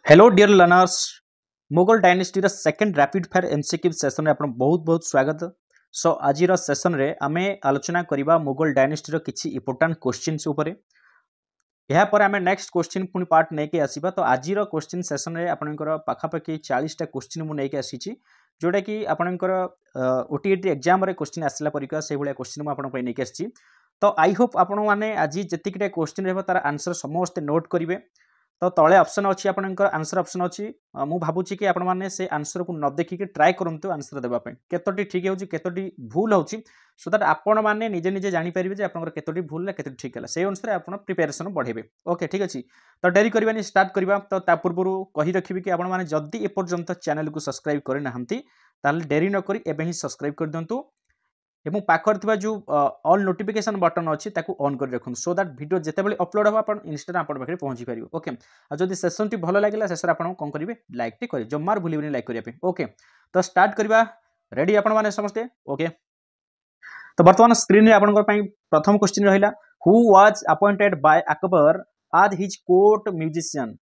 Hello dear learners. Mughal dynasty second rapid fire MCQ session में आपन बहुत बहुत स्वागत। सो आज सेशन रे आमे आलोचना करिबा मुगल डायनेस्टी किछि इंपोर्टेंट क्वेश्चंस ऊपर। यहाँ पर आमे नेक्स्ट क्वेश्चन पुनी पार्ट नहीं के आसीबा। तो आज क्वेश्चन सेशन रे आपनकर पाखापाखि 40टा क्वेश्चन मु नहीं के आसीछि, जोटा कि आपनकर ओटीईटी एग्जाम रे क्वेश्चन आसला परिका से भलिया क्वेश्चन मु आपन पई नहीं के आसीछि। तो आई होप आपण माने आज जतिकिटा क्वेश्चन रहबा तार आंसर समस्त नोट करिवे। तो तले ऑप्शन अच्छी आपनकर आंसर ऑप्शन अच्छी। मु भाबुची कि आपण माने से आंसर को न देखिके ट्राई करंतु आंसर देबा पय केतोटी ठीक होउची केतोटी भूल होउची, सो दैट आपण माने निजे निजे जानि परिबे जे आपनकर केतोटी भूल ले केतोटी ठीक हला, से अनुसार आपण प्रिपरेशन बढ़ेबे। ओके ठीक अछि। तो डेरी करबानी स्टार्ट करबा। तो ता पूर्वरु कहि रखिबे कि आपण माने जल्दी ए पर्यंत चैनल को सब्सक्राइब करे नाहंती ताले डेरी न करी एबे ही सब्सक्राइब कर दियंतु एवं पाखर थिबा जो ऑल नोटिफिकेशन बटन अच्छी ताकू ऑन कर रखुन, सो दैट वीडियो जेतेबेले अपलोड हो आपण इंस्टेंट आपण पाखरे पहुंची परिबो। ओके आ जदी सेशन टी भलो लागिला सेसर आपण कोन करिवे लाइक टी करि जमार भूलिबनी लाइक करिया पे। ओके तो स्टार्ट करबा। रेडी आपण माने समस्ते? ओके तो वर्तमान स्क्रीन रे आपण पई प्रथम क्वेश्चन रहिला, who was appointed by Akbar as his court musician?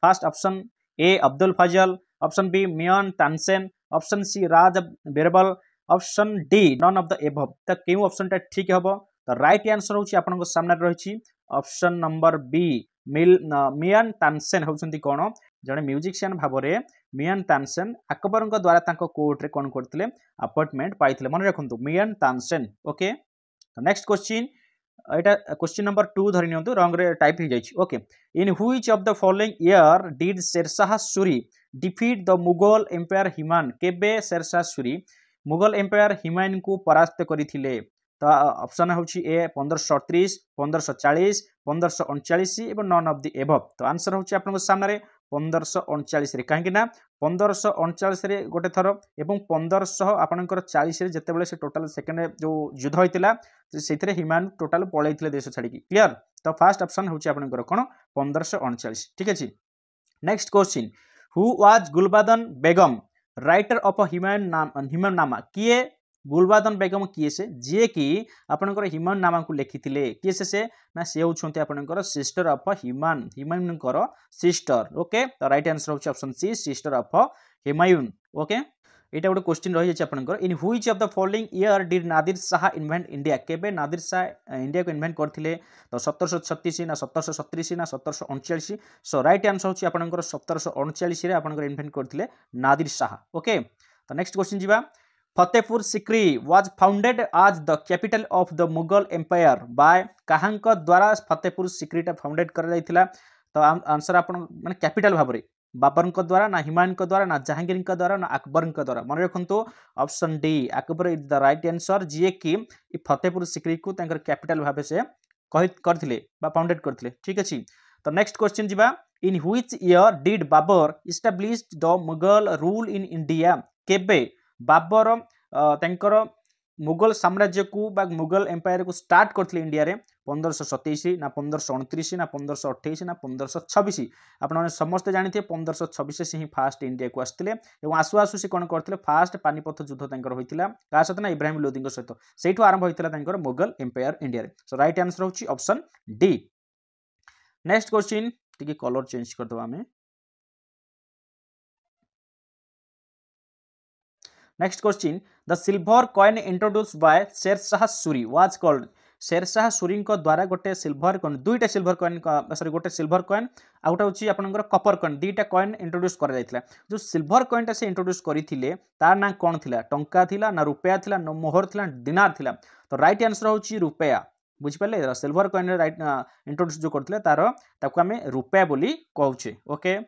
First option A Abdul Fazal, option B Mian Tansen, option C Raj Birbal, option D none of the above. तो क्यों ऑप्शन टा ठीक हबो? तो राइट आंसर होची आपन सामने रही option number B Mian Tansen होउछंती कोन जने म्यूजिशियन भाबरे मियान तानसेन अकबर द्वारा तांको कोर्ट रे कोन करथिले अपॉइंटमेंट पाइथिले, मन रखंतु मियान तानसेन। ओके तो नेक्स्ट क्वेश्चन एटा क्वेश्चन नंबर 2 धरि नियंतु, रंग रे टाइप हो जाइछि। Okay in which of the following year did Sher Shah Suri defeat the Mughal empire Humayun? केबे शेरशाह सूरी मुगल एम्पायर हुमायून को परास्त करथिले? तो ऑप्शन होछि ए 1538, 1540, 1539 एवं नन ऑफ द एबव। तो आंसर होछि आपन सामने 1539 रे, काहेकि ना 1539 रे गोटे थर एवं 1500 आपनकर 40 रे जेतेबेले से टोटल सेकंड जो युद्ध होइतिला सेथिरे हुमायून टोटल पळैथिले देश छाडी की। क्लियर? तो फर्स्ट ऑप्शन होछि आपनकर कोन 1539। ठीक अछि। Next question, who was Gulbadan Begum writer of Humayun Nama? किए गुलबादन बेगम किए से जे कि आपनकर हुमायून नामा को लिखिथिले? किए से ना से होछंती आपनकर सिस्टर ऑफ हुमायून कर सिस्टर। ओके तो राइट आंसर होछि option C sister of Humayun. Okay एटा गोटे क्वेश्चन रही जाछि आपनकर, in which of the following year did Nadir Shah invent India? केबे नादिर शाह इंडिया को इन्वेंट करथिले? तो 1736 ना 1737 ना 1739? सो राइट आंसर होछि आपनकर 1739 रे आपनकर इन्वेंट करथिले नादिर शाह। ओके तो नेक्स्ट क्वेश्चन जिबा, Fatehpur Sikri was founded as the capital of the Mughal empire by काहांक द्वारा फतेहपुर सिक्रीटा फाउंडेड करा जायतिला? तो आंसर आपन माने कैपिटल भाबरे बाबर द्वारा ना हुमायून द्वारा ना जहांगीर द्वारा ना अकबर द्वारा? मन रखु option D Akbar is the right answer, जी कि फतेहपुर सिक्री को कैपिटल भाव से करथिले बा फाउंडेड करथिले। ठीक अछि। तो नेक्स्ट क्वेश्चन जिबा, in which year did Babur established the Mughal rule in India? केबे बाबर तांकर मुगल साम्राज्य को बा मुगल एम्पायर को स्टार्ट करथिले इंडिया रे? 1527 ना 1529 ना 1528 ना 1526? आपने समस्त जानते 1526 से ही फास्ट इंडिया को आसते और आसु आसु से कौन करते फास्ट पानीपथ युद्ध होता क्या सहित ना इब्राहिम लोदी सहित से आरंभ होता मुगल एम्पायर इंडिया रे। सो राइट आंसर होची ऑप्शन डी। नेक्स्ट क्वेश्चन टिके कलर चेंज कर दवा हमें। Next question, the silver coin introduced by Sher Shah Suri was called? Sher Shah Suri द्वारा गोटे सिल्वर कॉइन, दुईटा सिल्वर कॉइन सॉरी गोटे सिल्वर कॉइन आ गोटे होची आपनकर कॉपर कॉइन, दुईटा कॉइन इंट्रोड्यूस करा जायतिला। जो सिल्वर कॉइनटा से इंट्रोड्यूस करिथिले तार ना कोन थिला? टंका थिला ना रुपया थिला ना मोहर थिला दिनार थिला? तो राइट आंसर होची रुपया। बुझि पाले? सिल्वर कॉइन राइट इंट्रोड्यूस जो करथिले तार ताको हमें रुपया बोली कहउचे। Okay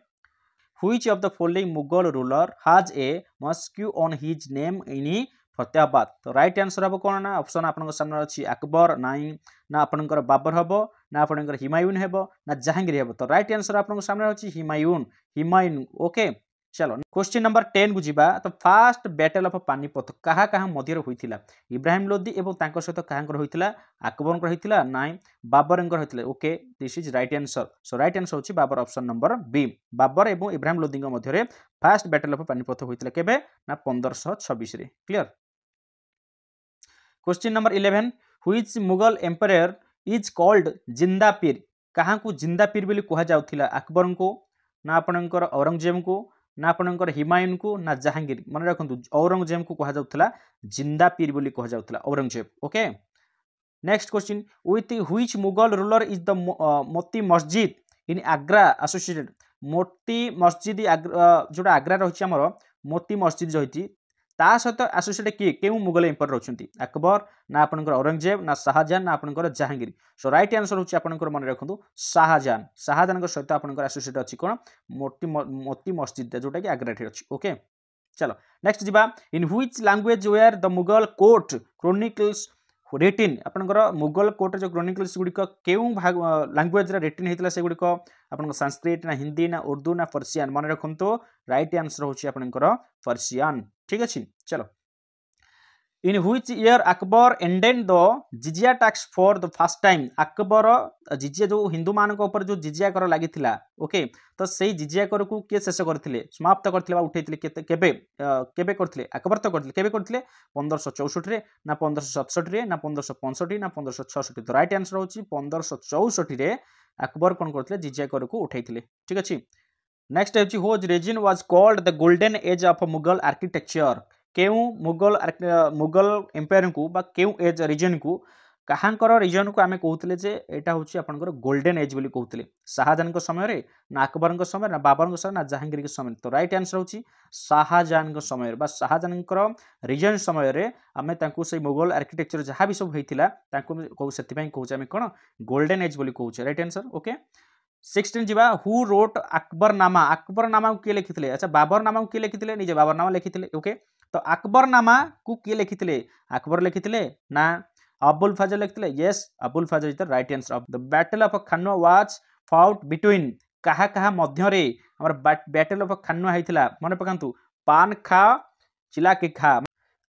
Which of the following Mughal ruler has a mosque on his name in Fatehabad? तो राइट आंसर हम कौन ना ऑप्शन आपन सामने अच्छी अकबर नाई ना आपनकर बाबर हम ना आपनकर हुमायून हेब ना जहांगीर हेब? तो राइट आंसर आपन सामने अच्छी हुमायून। ओके चलो क्वेश्चन नंबर 10 को जीवा। तो फास्ट बैटल ऑफ पानीपत कहा कहा मध्य होइथिला? इब्राहिम लोदी एवं तांको सहित काहांकर होइथिला? अकबर होइथिला नाई बाबर होइथिला? Okay this is right answer. So right answer होची Babar option number B. Babar एवं इब्राहिम लोदी मध्य फास्ट बैटल ऑफ पानीपत होइथिला केबे ना 1526 रे। Clear? Question number 11, which Mughal empire is called Zinda Pir? कहाँ को जिंदा पीर बोली कहा जाउथिला? अकबर को ना आपणकर औरंगजेब को ना आपणकर हिमायून को ना जहांगीर मन रखु औरंगजेब को कह जाउथला जिंदा पीर बोली कह जाउथला Aurangzeb okay. Next question with which Mughal ruler is the Moti Masjid in Agra associated Moti Masjid जोटा आग्रा रही आमर मोती मस्जिद रही ता सहित एसोसिएटेड किए क्यों मुगल एम्पायर रही अकबर ना आपनकर औरंगजेब ना शाहजहां ना आपनकर जहांगीर। सो राइट आंसर होची आपनकर मन रखु शाहजहां शाहजहां सहित आपनकर एसोसिएट अछि कोन मोती मस्जिद जोटा कि आग्रा ठी अछि ओके। चलो नेक्स्ट जीवा in which language were the Mughal court chronicles written आपनकर मुगल कोर्ट जो क्रोनिकल्स गुड़िक केउ लैंग्वेज रिटिन होता से गुड़िक आप संस्कृत ना हिंदी ना उर्दू ना पर्सियान मन रखु राइट आंसर होची आपनकर पर्सियान ठीक अच्छे। चलो in which year Akbar ended the jizya tax for the first time Akbar jizya जो हिंदू मान ऊपर जो जिजिया कर लगी ओके तो सही जिजिया कर को किए शेष करते समाप्त करते उठे केबे केबे करते अकबर तो करते केबे करते 1564 ना 1567 ना 1565 ना 1566 तो राइट आंसर होची 1564 अकबर कौन करते जिजिया कर को उठे ठीक अच्छे। नेक्स्ट है which reign was called the golden age of Mughal architecture केउ मुगल एम्पायर को बा केउ एज रीजन को कहांकर रीजन को आमे कहउतले जे एटा होची आपनकर गोल्डन एज बोली कहउतले शाहजहां को समय रे ना अकबर को समय ना बाबर को समय ना जहांगीर के समय तो राइट आंसर होची शाहजहां को समय बा शाहजहां को रीजन समय रे आमे तांको से मुगल आर्किटेक्चर जहां भी सब हेतिला तांको कहउ सेति पई कहउछ आमे कोन गोल्डन एज बोली कहउछ राइट आंसर ओके। 16 जीवा हु रोट अकबरनामा को किए लिखिथिले अच्छा बाबरनामा को किए लिखिथिले निजे बाबरनामा लिखिथिले ओके तो अकबरनामा को किए लिखिथिले अकबर लिखिथिले ना अबुल फजल लिखिथिले yes Abul Fazal is the right answer of the battle of Khanwa was fought between कहा कहा मध्य रे हमर बैटल ऑफ खानवा हेतिला मन पकांतु पान खा चिला के खा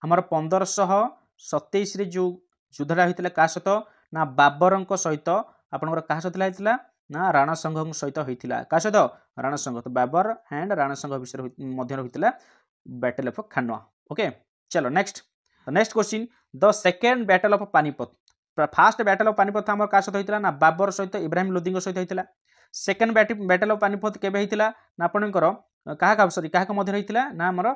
हमर 1527 रे जो युद्धटा हेतिला का सहित ना बाबरଙ୍କ सहित आपनकर का सहित हेतिला ना राणा संघ सहित होता क्या सहित राणा संघ तो बाबर एंड राणा संघ विषय मध्य होता बैटल ऑफ खानवा ओके। चलो next question the second battle of Panipat fast battle of Panipat आम क्या सहित होता ना बाबर सहित इब्राहिम लोदी सहित होता सेकेंड बैटल ऑफ पानीपत केबे होता ना आपनकर क्या सॉरी क्या मध्य होता ना आमर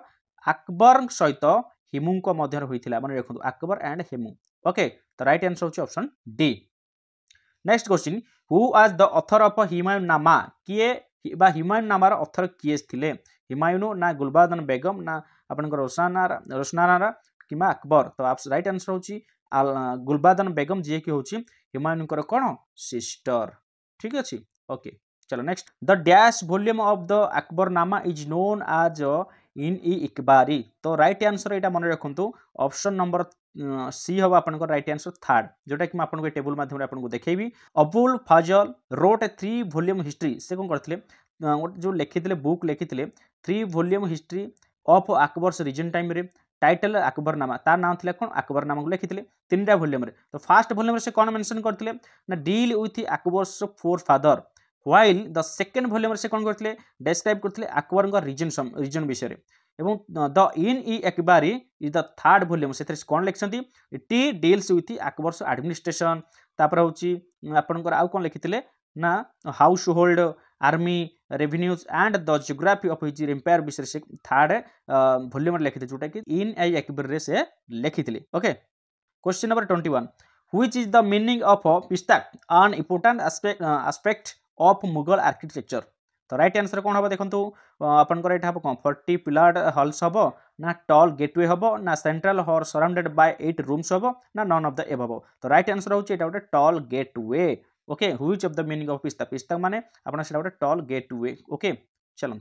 अकबर सहित हिमू मध्य होता मन रखु अकबर एंड हिमू ओके तो राइट आंसर होची option D. Next question who was the author of Humayun नामा किए बा हुमायूं नामार ऑथर किए थिले हुमायूं ना गुलबादन बेगम ना आपनकर रोशनारा किमा अकबर तो आप राइट आंसर होची गुलबादन बेगम जी की होची हुमायूं कोन सिस्टर ठीक अछि ओके। चलो next the dash volume of the Akbarnama is known as Ain i Akbari तो राइट आंसर एटा मन रखु ऑप्शन नंबर सी हम आप राइट आंसर थर्ड जोटा कि आपको टेबल माध्यम आपको देखेबी Abul Fazal wrote a 3 volume history से कौन करते जो लिखिते बुक लिखिते 3 volume history of Akbar's reign time रे टाइटल अकबरनामा तार नाम थिला कौन अकबरनामा को लिखिते 3टा वॉल्यूम रे तो फर्स्ट वॉल्यूम से कौन मेंशन करते ना deal with Akbar's 4 father while the second volume से कौन करते डिस्क्राइब करते अकबर रीजन विषय एवं the Ain i Akbari is the third volume से कौन लिखिं टी डील्स विथ अकबर्स एडमिनिस्ट्रेशन तापर हूँ आपंकर आउ कौन लिखिते ना household army revenues and the geography of his empire विषय से थर्ड वॉल्यूम लिखिते जोटा कि इन आई एकबार से लिखिते okay. Question number 21 which is the meaning of पिस्ता an important aspect of Mughal architecture तो राइट आंसर कौन हम देखो आपंकर यहाँ हम कौन 40 पिलार्ड हल्स हम ना टॉल गेटवे हम ना central hall surrounded by 8 rooms हम ना नन ऑफ द एबव तो राइट आंसर होची एटा गोटे tall gateway okay which of the meaning of पिस्ता माने आपन सेटा गोटे टॉल गेटवे ओके। चलो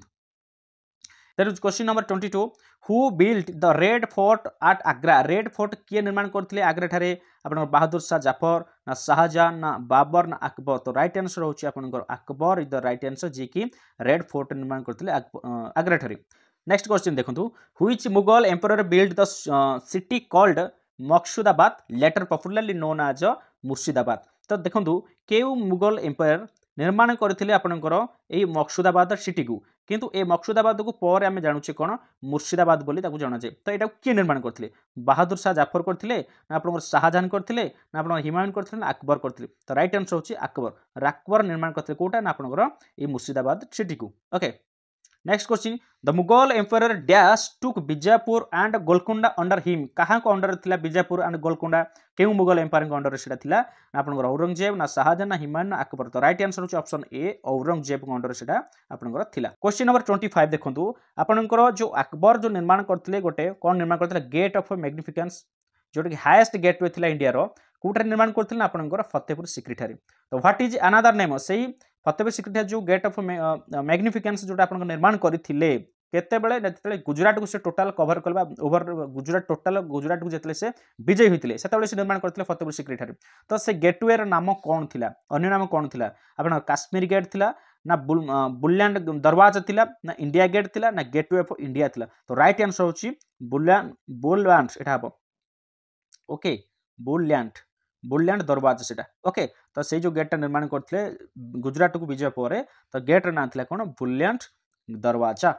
that is question number 22 who built the red fort at Agra red fort किए निर्माण करथिले आग्रा ठारे आपन बहादुर शाह जाफर ना शाहजहां ना बाबर ना अकबर तो राइट आंसर होची आपनकर Akbar is the right answer जे कि रेड फोर्ट निर्माण करथिले आग्रा ठारे। नेक्स्ट क्वेश्चन देखंतु which Mughal emperor build the city called Maksudabad later popularly known as Murshidabad तो देखंतु केउ मुगल एम्पायर निर्माण करथिले आपनकर एई मकसूदाबाद सिटी को किंतु ए मकसूदाबाद को पर आम जानुचे कौन मुर्शिदाबाद बोली ताकू जनाजे। तो यहाँ किए निर्माण करते बहादुर शाह जाफर करते ना आप शाहजहान करते ना आप हिमायुन करते ना अकबर करते। तो राइट आंसर होची अकबर। अकबर निर्माण करते कोटा ना आपनकर ये मुर्शिदाबाद सिटी को। Okay next question the Mughal empire dash took Bijapur and Golconda under him. कहाँ को अंडर थिला बीजापुर एंड गोलकोंडा क्यों मुगल एम्पायर को अंडर सेटा थिला ना आपनकर औरंगजेब ना शाहजहान ना हिमायुन ना अकबर। तो राइट आंसर होची ऑप्शन ए औरंगजेब को अंडर सेटा आपनकर थिला। क्वेश्चन नंबर 25 देखंतु आपनकर जो अकबर जो निर्माण करथिले गोटे कोन निर्माण करथिले गेट ऑफ मैग्निफिकेंस जोटा कि हाईएस्ट गेटवे थिला इंडिया रो कोठारे निर्माण करथिले ना आपनकर फतेहपुर सिक्री ठारे। तो व्हाट इज अनदर नेम सही फतेहपुर सिक्री जो गेट ऑफ मैग्निफिकेंस जोटा आपन निर्माण करथिले केतेबेले जतले गुजरात को से टोटल कवर करबा ओवर गुजरात टोटल गुजरात को जतले से विजय होइतिले सेतेबेले से निर्माण करथिले फतेहपुर सिक्री ठारे। तो से गेटवे रो नाम कोन थिला अन्य नाम कोन थिला आपन काश्मीर गेट थिला ना बुलैंड दरवाजा थिला ना इंडिया गेट थिला ना गेटवे ऑफ इंडिया थिला। तो राइट आंसर होची बुलैंड एटा हबो। ओके बुलैंड दरवाजा सेटा। ओके तो से जो गेट निर्माण करथिले गुजरात को विजय पर तो गेट ना थिला कोन बुलैंड दरवाजा।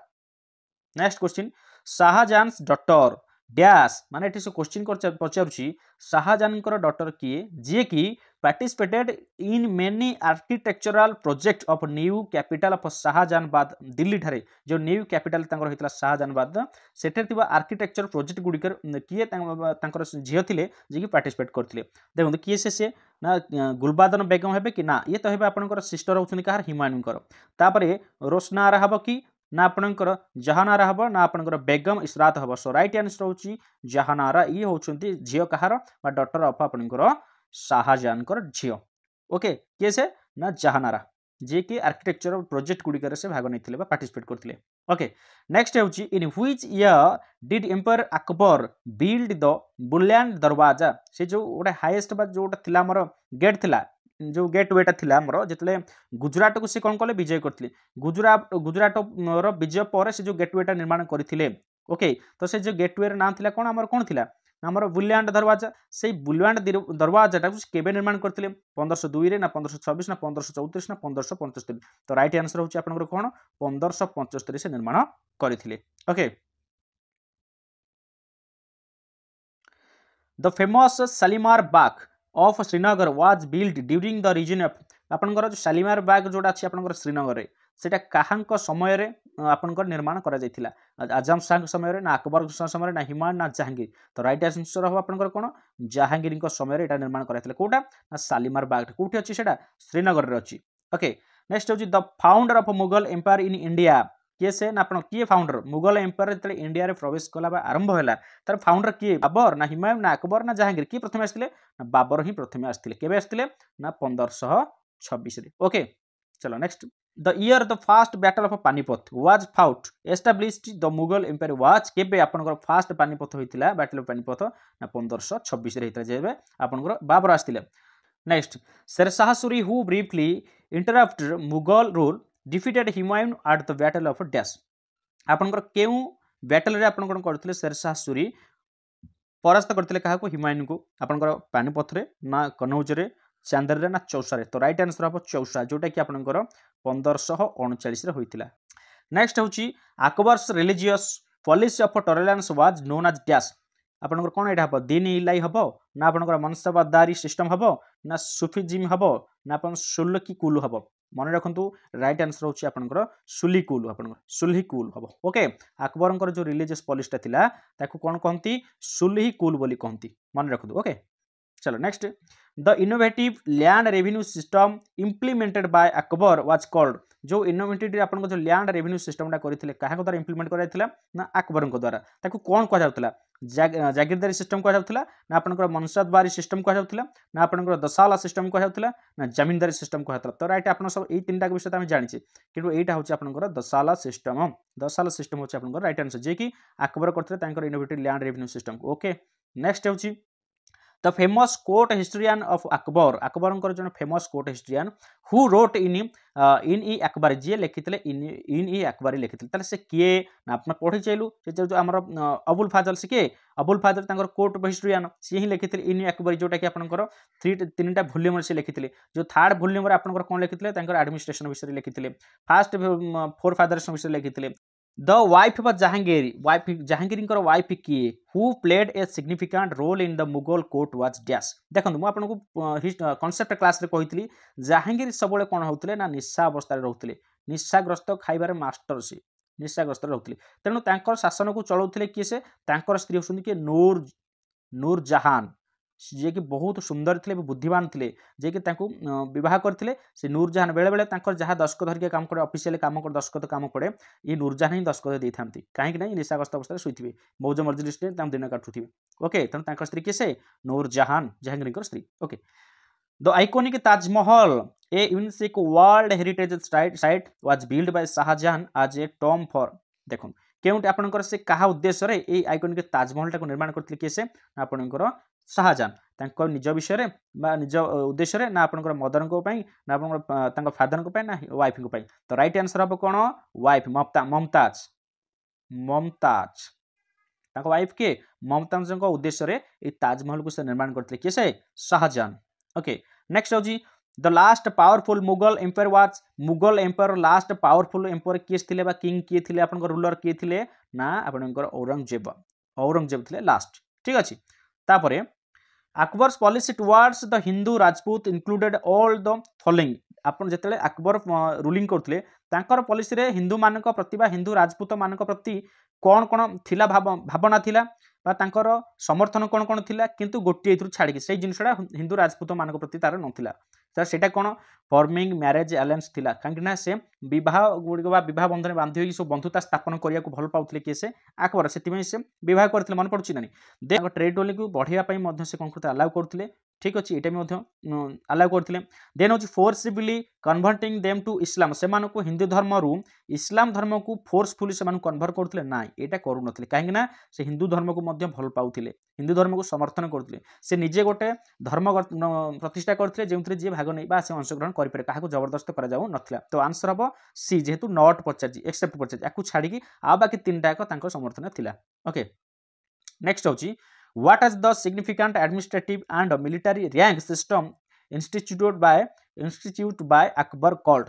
Next question Shah Jahan daughter dash माने एठी से क्वेश्चन पचारुची शाहजहान डॉटर किए जे कि participated in many architectural project of new capital of Shahjahanabad Delhi ठारे जो न्यू कैपिटल तांकर होइतला शाहजहानबाद सेठे थिबा आर्किटेक्चर प्रोजेक्ट गुडिकर किए तांकर झियो थिले जे कि पार्टिसिपेट करथिले। देखो किए से ना गुलबादन बेगम हेबे कि ना ये तो हेबे आपनकर सिस्टर होछन कहार हिमायुनकर। तापरे रोशनारा हबो कि ना आपनकर जहानारा हबो ना आपनकर बेगम इशरात हबो। सो राइट आंसर होची जहानारा ये होछंती झियो कहार बा डॉटर ऑफ आपनकर शाहजहानकर झियो। ओके किए से ना जहानारा जे कि आर्किटेक्चर प्रोजेक्ट गुडिकर से भाग नैथिले बा पार्टिसिपेट करथिले। ओके नेक्स्ट होची in which year did empire Akbar build the Buland Darwaza. से जो ओटा हाईएस्ट बा जोटा थिला हमर गेट थिला जो गेट वेटा थिला हमर जतले गुजरात को से कोन कोले विजय करथिले गुजरात रो विजय पर से जो गेटवेटा निर्माण करथिले। ओके तो से जो गेटवे र नाम थिला कोन हमर कोन थिला हमर बुलैंड दरवाजा। से बुलैंड दरवाजाटा केबे निर्माण करथिले 1502 रे ना 1526 ना 1534 ना 1575। तो राइट आंसर होची आपनकर कोन 1575 से निर्माण करथिले। Okay the famous Shalimar Bagh of Srinagar was build during the reign of आपनकर जो शालीमार बाग जोटा अछि आपनकर श्रीनगर रे सेटा काहांक समय रे आपनकर निर्माण करा जायतिला आजम शाह समय रे ना अकबर समय रे ना हिमायुन ना जहांगीर। तो राइट आंसर हो आपनकर कोन जहांगीर को समय रे एटा निर्माण करायतिला कोटा ना शालीमार बाग कोठी अछि सेटा श्रीनगर रे अछि। ओके नेक्स्ट होची the founder of Mughal empire in India किए से ना आपण किए फाउंडर मुगल एम्पायर जतले इंडिया रे प्रवेश कला बा आरंभ होला तार फाउंडर किए बाबर ना हिमायुन ना अकबर ना जहांगीर की प्रथम आस्थिले ना बाबर ही प्रथम आस्थिले केबे आस्थिले ना 1526 रे। ओके चलो next the year the first battle of Panipat was fought established the Mughal empire was केबे आपनकर फर्स्ट पानीपत होइतिला बैटल ऑफ पानीपत ना 1526 रे हितला जेबे आपनकर बाबर आस्थिले। Next Sher Shah Suri who briefly interrupted Mughal rule defeated Humayun at the battle of dash आपनकर केउ बैटल रे आपन कोन करथिले शेरशाह सूरी परास्त करथिले काहा को हिमायुन को आपनकर पानीपत रे ना कनौज रे चांदर रे ना चौसा रे। तो राइट आंसर हो चौसा जोटा कि आपनकर 1539 रे होइतिला। नेक्स्ट होची Akbar's religious policy of tolerance was known as dash आपनकर कोन एटा हबो दीन इलाई हबो ना आपनकर मनसबदारी सिस्टम हबो ना सुफीजिम हबो ना आपन सुल्की कुल हबो। मन रखंतु राइट आंसर होची आपनकर सुली कुल आपनकर सुल्ही कुल हबो। ओके अकबरंकर जो रिलीजियस पॉलिसी थिला ताकू कोन कहंती सुल्ही कुल बोली कहंती मन रखंतु। ओके चलो next the innovative land revenue system implemented by Akbar was called जो इनोवेटिव आपन जो लैंड रेवेन्यू सिस्टमटा करथिले काहा को द्वारा इम्प्लीमेंट कराइथिला ना अकबरंक द्वारा ताकू कोन कह जाउतला जागीरदारी सिस्टम कह जाउतला ना आपनकर मनसबदारी सिस्टम कह जाउतला ना आपनकर दसाला सिस्टम कह जाउतला ना जमींदारी सिस्टम कह जाउतला। तो राइट आपन सब एई तीनटा विषय त हम जानिछे किंतु एटा होची आपनकर दसाला सिस्टम होची आपनकर राइट आंसर जे कि अकबर करथिले तांकर innovative land revenue system. Okay next होची the famous court historian of Akbar Akbar जो famous court historian who wrote in इ अकबर जी लिखिते इन इ अकबर लिखिते से किए ना आप पढ़ी चलू से जो आम अबुल फाजल से किए अबुल फाजल तंकर कोर्ट हिस्टोरियन सी ही लिखिते इन अकबर जोटा कि आपंकर तीन भोल्यूम से लिखिते जो थर्ड भोल्यूम आपंकर कौन लिखिते एडमिनिस्ट्रेशन विषय लिखिते फास्ट फोर फादर्स विषय लिखिते the wife of Jahangir wife Jahangir wife किए who played a significant role in the Mughal court was dash देखो मुझे आपको कॉन्सेप्ट क्लास रे कही जहांगीर सब कौन होते ना निशा अवस्था रोते निशाग्रस्त खाइबार मास्टर सी निशाग्रस्त रोते तेणु शासन को चलाऊे किए से स्त्री होती किए नूर जहान जे कि बहुत सुंदर थे बुद्धिमान थे जे कि विवाह करते से नूरजहान बेले बेले जहाँ दस्खत धरिक काम करे ऑफिशियल काम कर दस्खत काम पड़े ये नूरजहान ही दस्खत दे था कहीं ना निशाग्रस्त अवस्था शुई मौज मर्जिलिस्ट दिन काटुवे ओके तेणु स्त्री किए से नूरजहान जहांगीर स्त्री okay the iconic Taj Mahal A UNESCO world heritage site was build by Shah Jahan आज ए टॉम फॉर देखो केउंट आपनकर से कहा उद्देश्य रे ए आइकोनिक ताजमहल टाको निर्माण करथिले किए से आपनकर शाहजहान निज विषय निज उद्देश्य ना आपंकर मदर को ना आप फादर को ना वाइफ को तो राइट आंसर हम कौन वाइफ ममताज ममताज वाइफ किए ममताज उद्देश्य ताजमहल को से निर्माण करते किए से Shah Jahan okay next who the last powerful Mughal empire was Mughal empire last powerful empire किए थे किंग किए थे आप रूलर किए थे ना आपंकर औरंगजेब थे लास्ट ठीक अच्छे तापरे Akbar's policy towards the Hindu Rajput included all the following आपन जेतेले अकबर रूलिंग करथिले तांकर पॉलिसी रे हिंदू मानक प्रति बा हिंदू राजपूत मानक प्रति कौन कौन थिला भावना थिला बा तांकर समर्थन कौन कौन थिला किंतु गोटे एथुर छाड़ी से जिनसडा हिंदू राजपूत मानक प्रति तार नथिला सर सेटा कौन फॉर्मिंग मैरेज अलायंस थिला कांकिना से विवाह गुड़िक विवाह बंधन बांधी होगी सब बंधुता स्थापन करने को भल पाउथिले किए से अकबर से विवाह करथिले मन पड़ुछि नानी दे ट्रेड रोल को बढ़ावा से कौन करते अलाउ करथिले ठीक अच्छे ये अलाउ करथिले देन हूँ forcefully converting them to Islam से हिंदू धर्म रु इस्लाम धर्म को फोर्सफुली से कन्वर्ट करथिले ना यहाँ करूँ कहीं से हिंदू धर्म को भल पाउथिले हिंदू धर्म को समर्थन करथिले से निजे गोटे धर्म प्रतिष्ठा करथिले जेउथरे जे भाग नै बा से अंशग्रहण करिपारे काहाको जबरदस्त करा जाउ नथिला तो आंसर हम सी जेहेतु नॉट पचार एक्सेप्ट पचार या छाड़ी आ बाकी तीनटा एक समर्थन थिला okay next who what is the significant administrative and military rank system institute by Akbar called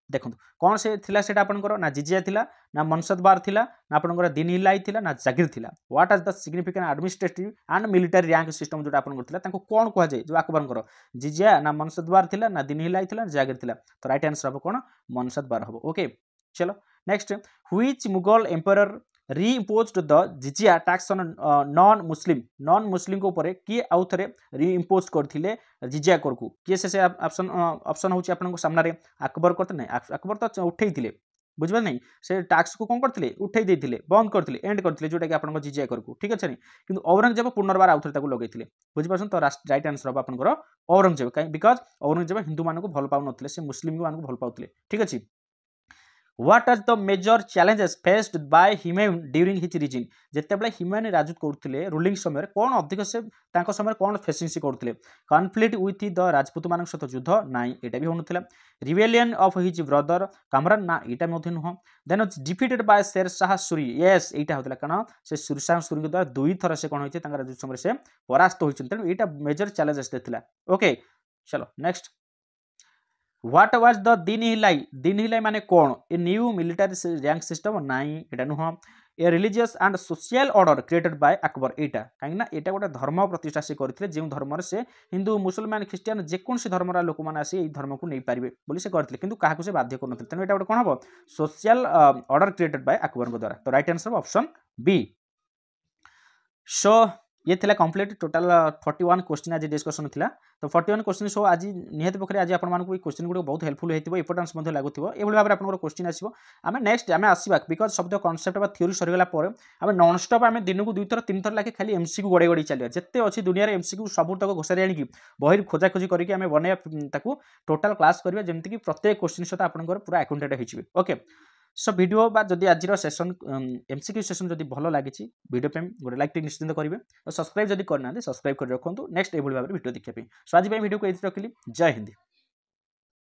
देखो कौन से थिला सेटा आपनकर ना जिजिया थिला ना मनसदबार थिला ना आपनकर दिन हिलाई थिला ना जागिर थिला what is the significant administrative and military rank system जोटा आपनकर थिला ताको कौन कह जाय जो अकबरकर जिजिया ना मनसदबार थिला ना दिन हिलाई थिला ना जागिर थिला तो राइट आंसर हम कौन मनसदबार हम ओके चलो next which Mughal empire reimposed the jizya tax on non Muslim को ऊपर किए आउ थे रीइम्पोज करथिले जिजिया कर को किए से ऑप्शन ऑप्शन होची आपन को सामने अकबर करते नहीं अकबर तो उठे थे बुझे नहीं से टैक्स को कौन करते उठे देते बंद करते एंड करते जोटा कि आपन जिजिया कर को ठीक अच्छे नहीं कि औरंगजेब पुनर्बार आउ थे लगे बुझिपार तो राइट आंसर हम आपंकर औरंगजेब कहीं बिकज औरंगजेब हिंदू मान को भल पाऊन से मुस्लिम मान को भल पाते ठीक अच्छे what are the major challenges faced by Humayun during his reign जितेबाला हुमायूं राजूत करते रूलिंग समय कौन अधिक से समय कौन फेसिंग से करते कन्फ्लिक्ट विथ द राजपूत मान सहित युद्ध नाई यहाँ भी होना rebellion of his brother Kamran ना यहाँ नुह then defeated bye Sher Shah Suri yes यहाँ होता कारण से शेर शाह सूरी द्वारा दुई थर से कौन होती राजूत समय से परास्त होती तेणु यहाँ मेजर चैलेंजेस देता ओके चलो नेक्स्ट व्हाट वाज द दिन हिलाई माने कौन a new military rank system नाई एटा नुह a religious and social order created by Akbar एटा कहीं एटा गोटे धर्म प्रतिष्ठा से करथिले जो धर्म से हिंदू मुसलमान ख्रिस्टियन जेकोसी धर्मर लोक मैंने आसी ये धर्म को नहीं पारे बोली से करथिले किंतु काहाकु से बाध्य करन तेणु एटा गोटे कौन हम social order created by Akbar द्वारा तो राइट आंसर ऑप्शन बी सो ये थिला कंप्लीट टोटल 41 क्वेश्चन आज डिस्कशन थिला तो 41 क्वेश्चन सो आज निहत पखरे आज आपण मानकु क्वेश्चन गुड बहुत हेल्पफुल हेतिबो इंपोर्टेंस मध्ये लागुथिबो एभली भाबरे आपनकर क्वेश्चन आसीबो आमे नेक्स्ट आमे आसीबा बिकॉज शब्द कांसेप्ट बा थ्योरी सरी गला पर आमे नॉन स्टॉप आमे दिन को 2 थर 3 थर लाके खाली एमसीक्यू गडे गडी चलिया जत्ते अछि दुनिया रे एमसीक्यू सब तक घोसारी आनी की बहिर खोजा खोजी करिके आमे बने ताकू टोटल क्लास करबा जेमति की प्रत्येक क्वेश्चन सता आपनकर पूरा अकाउंटेड हिचिबे ओके सो वीडियो बा जदि आज सेसन एमसीक्यू सेसन जदि भल लगी वीडियो पे गोटे लाइक निश्चिंत करेंगे और सब्सक्राइब जदि करना सब्सक्राइब कर रखुद नेक्स्ट एभली भाव वीडियो देखिए सो आज वीडियो को ये रखिली जय हिंद।